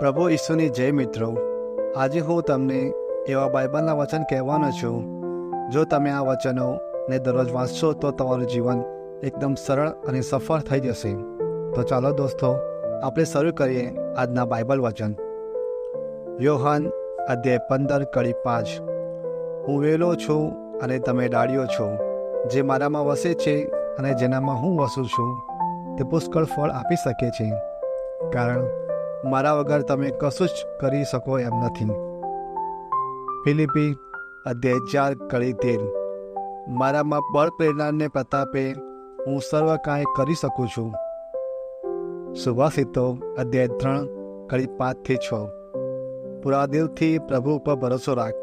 પ્રભુ ઈસુની જય મિત્રો, આજે હું તમને એવા બાઇબલના વચન કહેવાનો છું. જો તમે આ વચનોને દરરોજ વાંચશો તો તમારું જીવન એકદમ સરળ અને સફળ થઈ જશે. તો ચાલો દોસ્તો, આપણે શરૂ કરીએ આજના બાઇબલ વચન. યોહાન અધ્યાય 15 કડી 5. હું વેલો છું અને તમે ડાળીઓ છો. જે મારામાં વસે છે અને જેનામાં હું વસું છું તે પુષ્કળ ફળ આપી શકે છે, કારણ મારા વગર તમે કશું જ કરી શકો એમ નથી. ફિલિપી અધ્યાય 4 કડી 13. મારામાં બળ પ્રેરણાને પ્રતાપે હું સર્વ કાંઈ કરી શકું છું. સુભાષિતો અધ્યાય 3 કડી 5-6. પૂરા દિલથી પ્રભુ ઉપર ભરોસો રાખ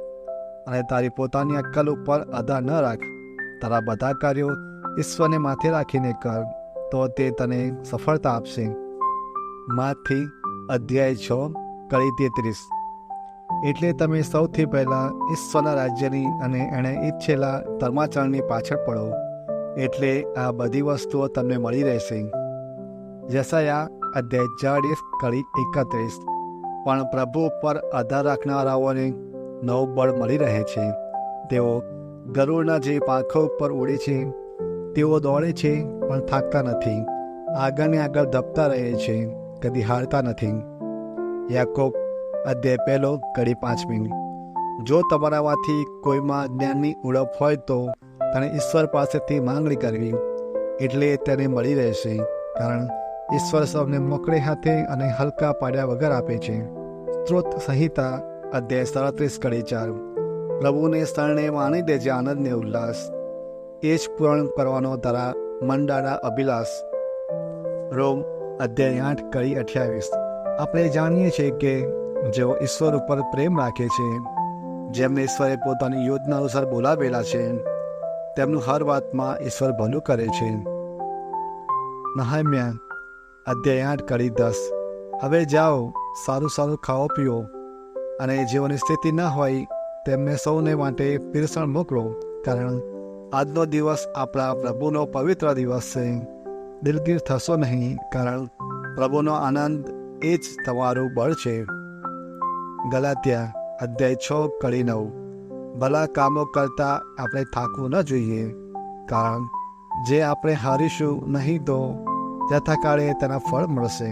અને તારી પોતાની અક્કલ ઉપર આધાર ન રાખ. તારા બધા કાર્યો ઈશ્વરને માથે રાખીને કર, તો તે તને સફળતા આપશે. માથી અધ્યાય 6 કડી 33. એટલે તમે સૌથી પહેલાં ઈશ્વરના રાજ્યની અને એણે ઈચ્છેલા ધર્માચરણની પાછળ પડો, એટલે આ બધી વસ્તુઓ તમને મળી રહેશે. યશાયા અધ્યાય 40 કડી 31. પણ પ્રભુ ઉપર આધાર રાખનારાઓને નવું બળ મળી રહે છે. તેઓ ગરુડના જે પાંખો ઉપર ઉડે છે, તેઓ દોડે છે પણ થાકતા નથી, આગળને આગળ ધપતા રહે છે, કદી હારતા નથી. યાકોબ અધ્યાય 1 કડી 5. જો તમારામાંથી કોઈમાં જ્ઞાનની ઉણપ હોય તો તેને ઈશ્વર પાસેથી માંગણી કરવી, એટલે તેને મળી રહેશે, કારણ ઈશ્વર સૌને મોકળે હાથે અને હલકા પાડ્યા વગર આપે છે. સ્ત્રોત સંહિતા અધ્યાય 37 કડી 4. પ્રભુને શરણે માણી દેજે આનંદને ઉલ્લાસ, એ જ પૂર્ણ કરવાનો તારા મંડાના અભિલાષ. રોમ અધ્યાય 8 કડી 28. આપણે જાણીએ છીએ કે જેઓ ઈશ્વર ઉપર પ્રેમ રાખે છે, જેમને ઈશ્વરે પોતાની યોજના અનુસાર બોલાવેલા છે, તેમનું હર વાતમાં ઈશ્વર ભલું કરે છે. નહમ્યા અધ્યાય 8 કડી 10. હવે જાઓ, સારું સારું ખાઓ પીઓ, અને જેઓની સ્થિતિ ન હોય તેમને સૌને માટે પીરસણ મોકલો, કારણ આજનો દિવસ આપણા પ્રભુનો પવિત્ર દિવસ છે. દિલગીર થશો નહીં, કારણ પ્રભુનો આનંદ એ જ તમારું બળ છે. ગલાત્યા અધ્યાય 6 કડી 9. ભલા કામો કરતાં આપણે થાકવું ન જોઈએ, કારણ જે આપણે હારીશું નહીં તો યથાકાળે તેના ફળ મળશે.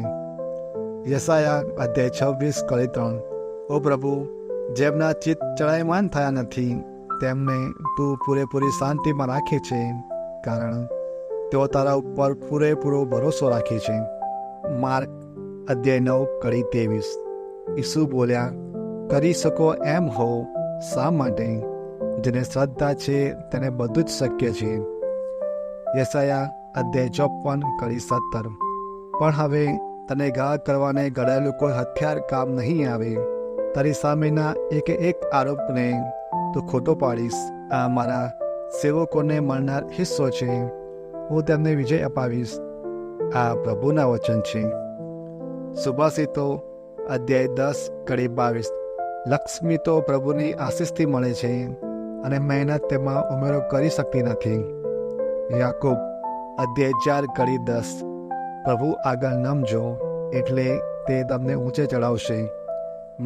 યશાયા અધ્યાય 26 કડી 3. ઓ પ્રભુ, જેમના ચિત્ત ચડાયમાન થયા નથી તેમને તું પૂરેપૂરી શાંતિમાં રાખે છે, કારણ તેઓ તારા ઉપર પૂરેપૂરો ભરોસો રાખે છે. માર્ક અધ્યાય 9 કડી 23. ઈસુ બોલ્યા, કરી શકો એમ હો શા માટે? જેને શ્રદ્ધા છે તેને બધું જ શક્ય છે. યશાયા અધ્યાય 54 કડી 17. પણ હવે તને ઘા કરવાને ઘડાયેલું કોઈ હથિયાર કામ નહીં આવે. તારી સામેના એક આરોપને તું ખોટો પાડીશ. આ મારા સેવકોને મળનાર હિસ્સો છે, હું તેમને વિજય અપાવીશ. આ પ્રભુના વચન છે. સુભાષિતો અધ્યાય 10 કડી 22. લક્ષ્મી તો પ્રભુની આશીષથી મળે છે, અને મહેનત તેમાં ઉમેરો કરી શકતી નથી. યાકોબ અધ્યાય 4 કડી 10. પ્રભુ આગળ નમજો, એટલે તે તમને ઊંચે ચડાવશે.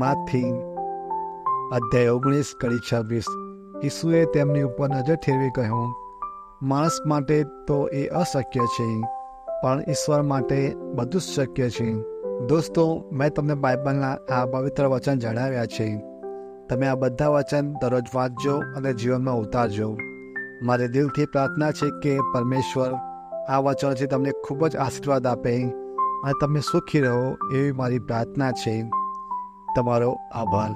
માથી અધ્યાય 19 કડી 26. ઈસુએ તેમની ઉપર નજર ઠેરવી કહ્યું, માણસ માટે તો એ અશક્ય છે, પણ ઈશ્વર માટે બધું જ શક્ય છે. દોસ્તો, મેં તમને બાઇબલના આ પવિત્ર વચન જણાવ્યા છે. તમે આ બધા વચન દરરોજ વાંચજો અને જીવનમાં ઉતારજો. મારી દિલથી પ્રાર્થના છે કે પરમેશ્વર આ વચનોથી તમને ખૂબ જ આશીર્વાદ આપે અને તમે સુખી રહો, એવી મારી પ્રાર્થના છે. તમારો આભાર.